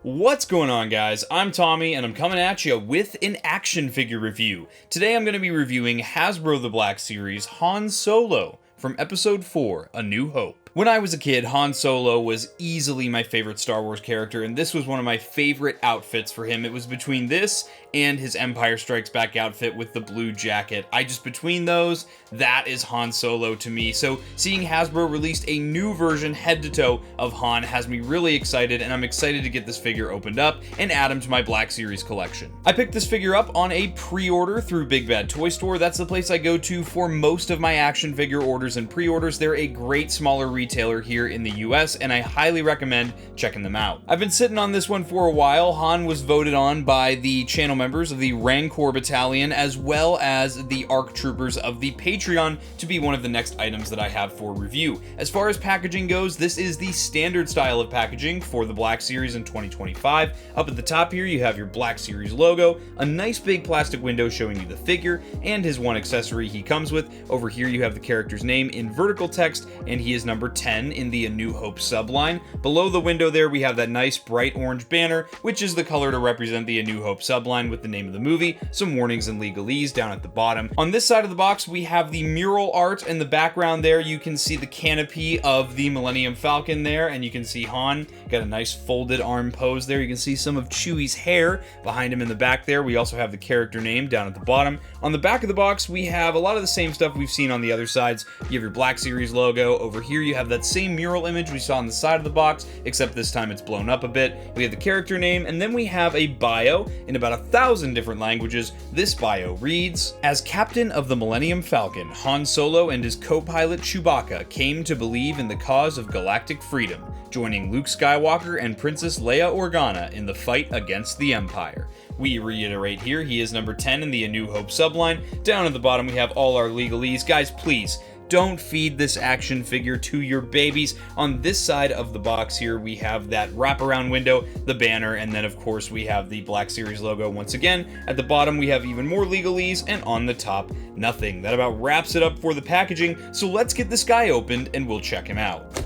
What's going on, guys? I'm Tommy, and I'm coming at you with an action figure review. Today I'm going to be reviewing Hasbro The Black Series Han Solo from Episode 4, A New Hope. When I was a kid, Han Solo was easily my favorite Star Wars character, and this was one of my favorite outfits for him. It was between this and his Empire Strikes Back outfit with the blue jacket. Between those, that is Han Solo to me. So seeing Hasbro released a new version head to toe of Han has me really excited, and I'm excited to get this figure opened up and add him to my Black Series collection. I picked this figure up on a pre-order through Big Bad Toy Store. That's the place I go to for most of my action figure orders and pre-orders. They're a great smaller retailer here in the US, and I highly recommend checking them out. I've been sitting on this one for a while. Han was voted on by the channel members of the Rancor Battalion as well as the ARC Troopers of the Patreon to be one of the next items that I have for review. As far as packaging goes, this is the standard style of packaging for the Black Series in 2025. Up at the top here, you have your Black Series logo, a nice big plastic window showing you the figure, and his one accessory he comes with. Over here, you have the character's name in vertical text, and he is number 10 in the A New Hope subline. Below the window there, we have that nice bright orange banner, which is the color to represent the A New Hope subline with the name of the movie, some warnings and legalese down at the bottom. On this side of the box, we have the mural art. In the background there, you can see the canopy of the Millennium Falcon there, and you can see Han got a nice folded arm pose there. You can see some of Chewie's hair behind him in the back there. We also have the character name down at the bottom. On the back of the box, we have a lot of the same stuff we've seen on the other sides. You have your Black Series logo. Over here, you have that same mural image we saw on the side of the box, except this time it's blown up a bit. We have the character name, and then we have a bio in about 1,000 different languages. This bio reads, "As captain of the Millennium Falcon, Han Solo and his co-pilot Chewbacca came to believe in the cause of galactic freedom, joining Luke Skywalker and Princess Leia Organa in the fight against the Empire." We reiterate here, he is number 10 in the A New Hope subline. Down at the bottom, we have all our legalese. Guys, please, don't feed this action figure to your babies. On this side of the box here, we have that wraparound window, the banner, and then of course we have the Black Series logo once again. At the bottom, we have even more legalese, and on the top, nothing. That about wraps it up for the packaging, so let's get this guy opened and we'll check him out.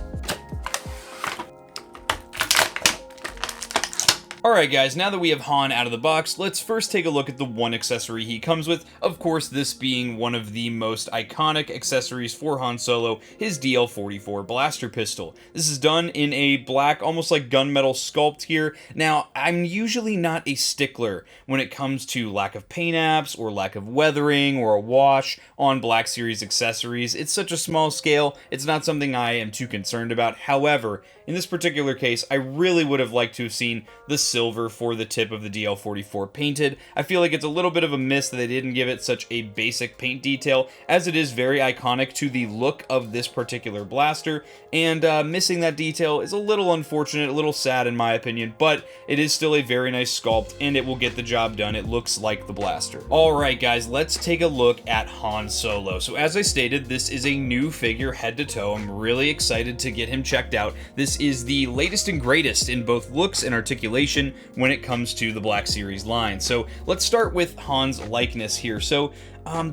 Alright guys, now that we have Han out of the box, let's first take a look at the one accessory he comes with. Of course, this being one of the most iconic accessories for Han Solo, his DL-44 blaster pistol. This is done in a black, almost like gunmetal sculpt here. Now, I'm usually not a stickler when it comes to lack of paint apps or lack of weathering or a wash on Black Series accessories. It's such a small scale, it's not something I am too concerned about. However, in this particular case, I really would have liked to have seen the silver for the tip of the DL-44 painted. I feel like it's a little bit of a miss that they didn't give it such a basic paint detail, as it is very iconic to the look of this particular blaster, and missing that detail is a little unfortunate, a little sad in my opinion, but it is still a very nice sculpt, and it will get the job done. It looks like the blaster. Alright guys, let's take a look at Han Solo. So as I stated, this is a new figure head to toe. I'm really excited to get him checked out. This is the latest and greatest in both looks and articulation when it comes to the Black Series line. So let's start with Han's likeness here. So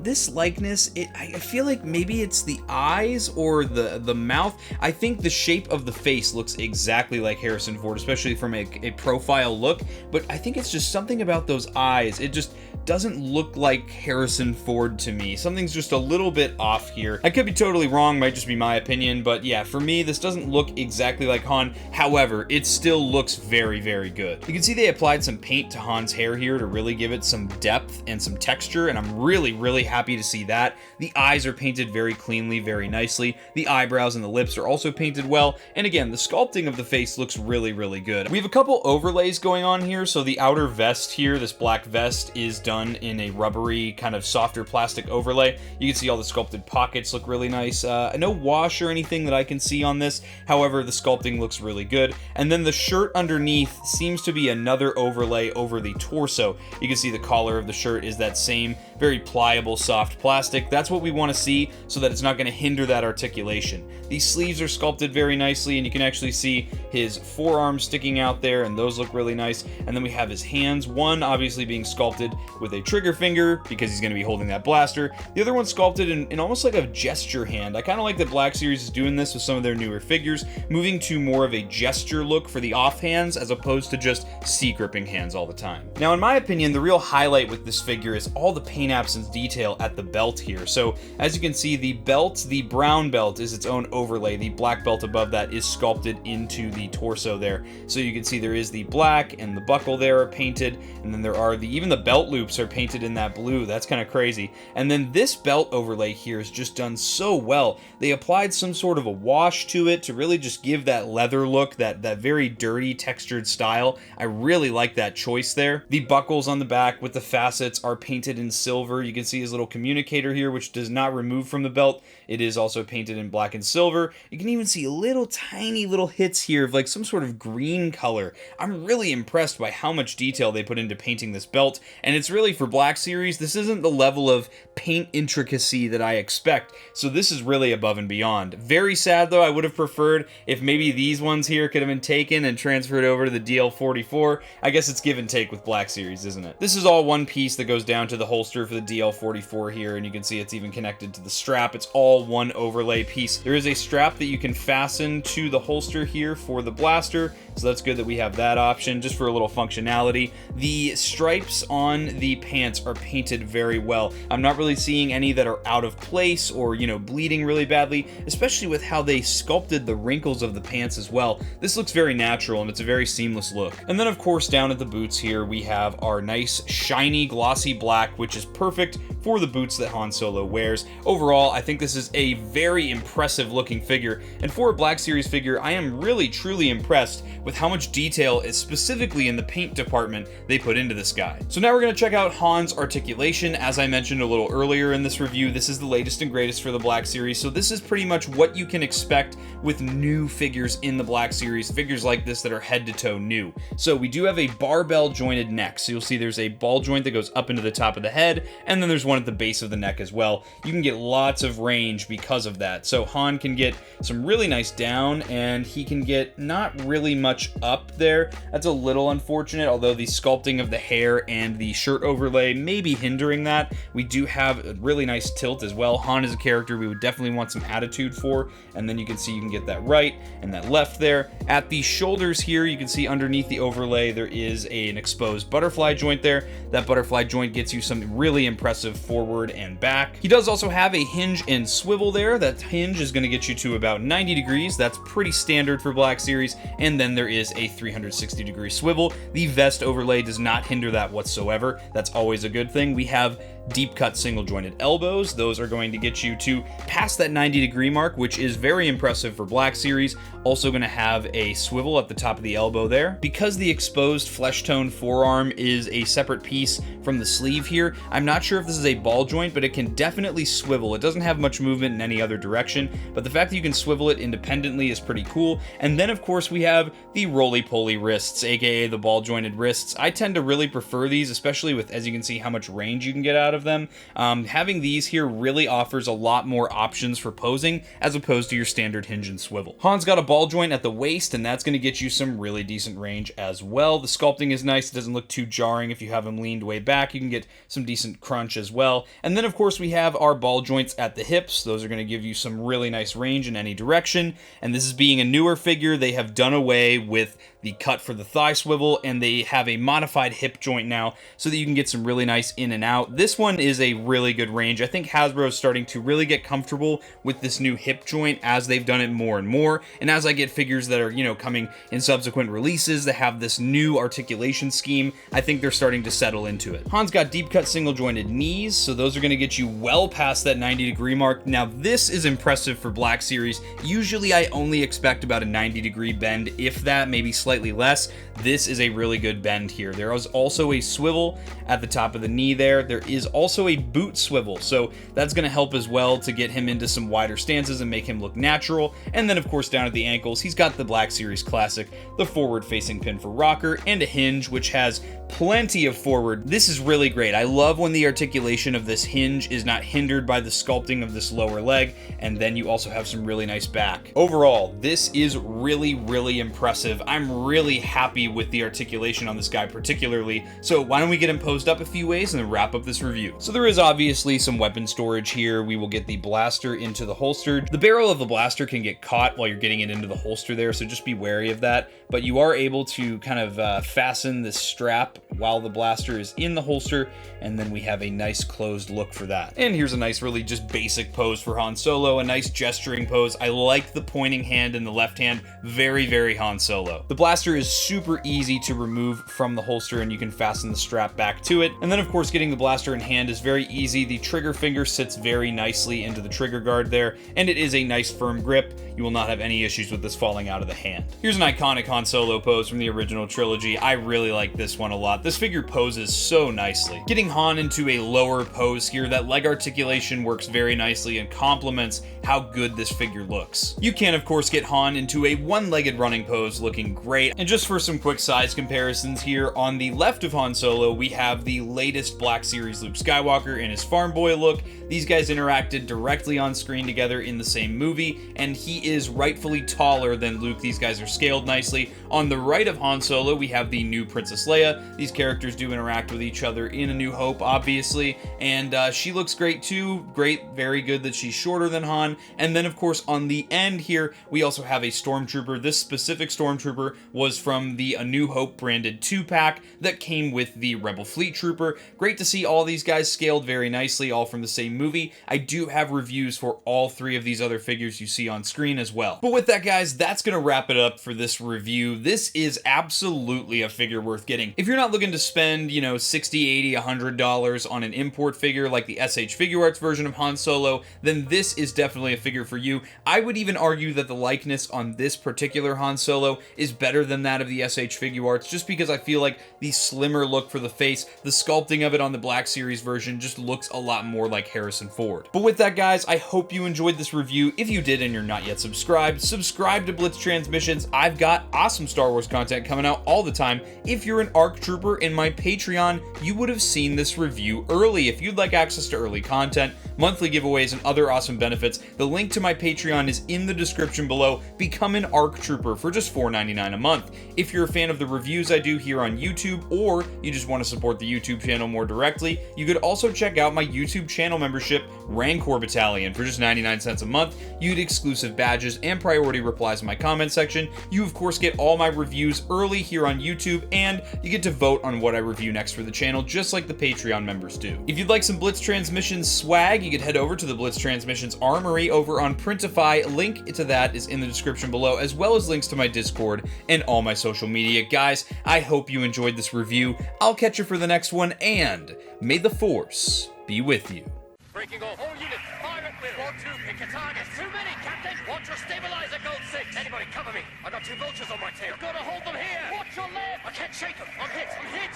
this likeness, I feel like maybe it's the eyes or the mouth. I think the shape of the face looks exactly like Harrison Ford, especially from a profile look, but I think it's just something about those eyes. It just doesn't look like Harrison Ford to me. Something's just a little bit off here. I could be totally wrong, might just be my opinion, but yeah, for me, this doesn't look exactly like Han. However, it still looks very, very good. You can see they applied some paint to Han's hair here to really give it some depth and some texture, and I'm really happy to see that. The eyes are painted very cleanly, very nicely. The eyebrows and the lips are also painted well, and again, the sculpting of the face looks really good. We have a couple overlays going on here. So the outer vest here, this black vest, is done in a rubbery kind of softer plastic overlay. You can see all the sculpted pockets look really nice. No wash or anything that I can see on this. However, the sculpting looks really good. And then the shirt underneath seems to be another overlay over the torso. You can see the collar of the shirt is that same very pliable, soft plastic. That's what we want to see so that it's not going to hinder that articulation. These sleeves are sculpted very nicely, and you can actually see his forearms sticking out there, and those look really nice. And then we have his hands, one obviously being sculpted with a trigger finger because he's going to be holding that blaster. The other one's sculpted in almost like a gesture hand. I kind of like that Black Series is doing this with some of their newer figures, moving to more of a gesture look for the offhands as opposed to just C-gripping hands all the time. Now, in my opinion, the real highlight with this figure is all the paint absence detail at the belt here. So as you can see, the belt, the brown belt, is its own overlay. The black belt above that is sculpted into the torso there. So you can see there is the black, and the buckle there are painted, and then there are even the belt loops are painted in that blue. That's kind of crazy. And then this belt overlay here is just done so well. They applied some sort of a wash to it to really just give that leather look, that very dirty textured style. I really like that choice there. The buckles on the back with the facets are painted in silver. You can see his little communicator here, which does not remove from the belt. It is also painted in black and silver. You can even see little tiny little hits here of like some sort of green color. I'm really impressed by how much detail they put into painting this belt, and it's really, for Black Series, this isn't the level of paint intricacy that I expect, so this is really above and beyond. Very sad though, I would have preferred if maybe these ones here could have been taken and transferred over to the DL44. I guess it's give and take with Black Series, isn't it? This is all one piece that goes down to the holster for the DL44 here, and you can see it's even connected to the strap. It's all one overlay piece. There is a strap that you can fasten to the holster here for the blaster, so that's good that we have that option just for a little functionality. The stripes on the pants are painted very well. I'm not really seeing any that are out of place or, you know, bleeding really badly, especially with how they sculpted the wrinkles of the pants as well. This looks very natural and it's a very seamless look. And then of course down at the boots here we have our nice shiny glossy black, which is perfect for the boots that Han Solo wears. Overall, I think this is a very impressive looking figure, and for a Black Series figure, I am really truly impressed with how much detail is specifically in the paint department they put into this guy. So now we're going to check out Han's articulation. As I mentioned a little earlier in this review, this is the latest and greatest for the Black Series, so this is pretty much what you can expect with new figures in the Black Series, figures like this that are head to toe new. So we do have a barbell jointed neck, so you'll see there's a ball joint that goes up into the top of the head, and then there's one at the base of the neck as well. You can get lots of range because of that. So Han can get some really nice down, and he can get not really much up there. That's a little unfortunate, although the sculpting of the hair and the shirt overlay may be hindering that. We do have a really nice tilt as well. Han is a character we would definitely want some attitude for, and then you can see you can get that right and that left there. At the shoulders here, you can see underneath the overlay there is an exposed butterfly joint there. That butterfly joint gets you some really impressive forward and back. He does also have a hinge and swivel there. That hinge is going to get you to about 90 degrees. That's pretty standard for Black Series. And then there is a 360 degree swivel. The vest overlay does not hinder that whatsoever. That's always a good thing. We have deep cut single jointed elbows. Those are going to get you to past that 90 degree mark, which is very impressive for Black Series. Also going to have a swivel at the top of the elbow there. Because the exposed flesh tone forearm is a separate piece from the sleeve here, I'm not sure if this is a ball joint, but it can definitely swivel. It doesn't have much movement in any other direction, but the fact that you can swivel it independently is pretty cool. And then of course we have the roly-poly wrists, aka the ball jointed wrists. I tend to really prefer these, especially with, as you can see, how much range you can get out of them. Having these here really offers a lot more options for posing as opposed to your standard hinge and swivel. Han's got a ball joint at the waist, and that's going to get you some really decent range as well. The sculpting is nice. It doesn't look too jarring if you have him leaned way back. You can get some decent crunch as well. And then of course we have our ball joints at the hips. Those are going to give you some really nice range in any direction. And this is being a newer figure, they have done away with the cut for the thigh swivel, and they have a modified hip joint now so that you can get some really nice in and out. This one is a really good range. I think Hasbro is starting to really get comfortable with this new hip joint as they've done it more and more, and as I get figures that are, you know, coming in subsequent releases that have this new articulation scheme, I think they're starting to settle into it. Han's got deep cut single jointed knees, so those are going to get you well past that 90 degree mark. Now this is impressive for Black Series. Usually I only expect about a 90 degree bend, if that, maybe slightly less. This is a really good bend here. There is also a swivel at the top of the knee there. There is also a boot swivel, so that's going to help as well to get him into some wider stances and make him look natural. And then of course down at the ankles, he's got the Black Series classic, the forward facing pin for rocker, and a hinge which has plenty of forward. This is really great. I love when the articulation of this hinge is not hindered by the sculpting of this lower leg, and then you also have some really nice back. Overall, this is really impressive. I'm really happy with the articulation on this guy particularly, so why don't we get him posed up a few ways and then wrap up this review. So there is obviously some weapon storage here. We will get the blaster into the holster. The barrel of the blaster can get caught while you're getting it into the holster there, so just be wary of that, but you are able to kind of fasten this strap while the blaster is in the holster, and then we have a nice closed look for that. And here's a nice, really just basic pose for Han Solo, a nice gesturing pose. I like the pointing hand in the left hand, very Han Solo. The blaster is super easy to remove from the holster, and you can fasten the strap back to it. And then of course getting the blaster in hand is very easy. The trigger finger sits very nicely into the trigger guard there, and it is a nice firm grip. You will not have any issues with this falling out of the hand. Here's an iconic Han Solo pose from the original trilogy. I really like this one a lot. This figure poses so nicely. Getting Han into a lower pose here, that leg articulation works very nicely and complements how good this figure looks. You can of course get Han into a one-legged running pose, looking great. And just for some quick size comparisons here, on the left of Han Solo, we have the latest Black Series Luke Skywalker in his farm boy look. These guys interacted directly on screen together in the same movie, and he is rightfully taller than Luke. These guys are scaled nicely. On the right of Han Solo, we have the new Princess Leia. These characters do interact with each other in A New Hope, obviously, and she looks great too. Great, very good that she's shorter than Han. And then of course on the end here, we also have a Stormtrooper. This specific Stormtrooper was from the A New Hope branded 2-pack that came with the Rebel Fleet Trooper. Great to see all these guys scaled very nicely, all from the same movie. I do have reviews for all three of these other figures you see on screen as well. But with that, guys, that's gonna wrap it up for this review. This is absolutely a figure worth getting. If you're not looking to spend, you know, $60, $80, $100 on an import figure like the SH Figuarts version of Han Solo, then this is definitely a figure for you. I would even argue that the likeness on this particular Han Solo is better than that of the SH Figuarts, just because I feel like the slimmer look for the face, the sculpting of it on the Black Series version just looks a lot more like Harrison Ford. But with that, guys, I hope you enjoyed this review. If you did and you're not yet subscribed, subscribe to Blitz Transmissions. I've got awesome Star Wars content coming out all the time. If you're an ARC Trooper in my Patreon, you would have seen this review early. If you'd like access to early content, monthly giveaways, and other awesome benefits, the link to my Patreon is in the description below. Become an ARC Trooper for just $4.99 a month. If you're a fan of the reviews I do here on YouTube, or you just want to support the YouTube channel more directly, you could also check out my YouTube channel membership, Rancor Battalion, for just 99 cents a month. You get exclusive badges and priority replies in my comment section. You of course get all my reviews early here on YouTube, and you get to vote on what I review next for the channel, just like the Patreon members do. If you'd like some Blitz Transmissions swag, you could head over to the Blitz Transmissions Armory over on Printify. Link to that is in the description below, as well as links to my Discord and all my social media. Guys, I hope you enjoyed this review. I'll catch you for the next one, and may the Force be with you. Breaking off. All units, fire at will. 1-2, pick a target. Too many, Captain. Watch your stabilizer, Gold 6. Anybody cover me. I got 2 vultures on my tail. Gotta hold them here. Watch your left. I can't shake them. I'm hit.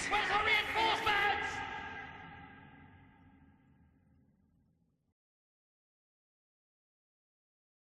Where's our reinforcement?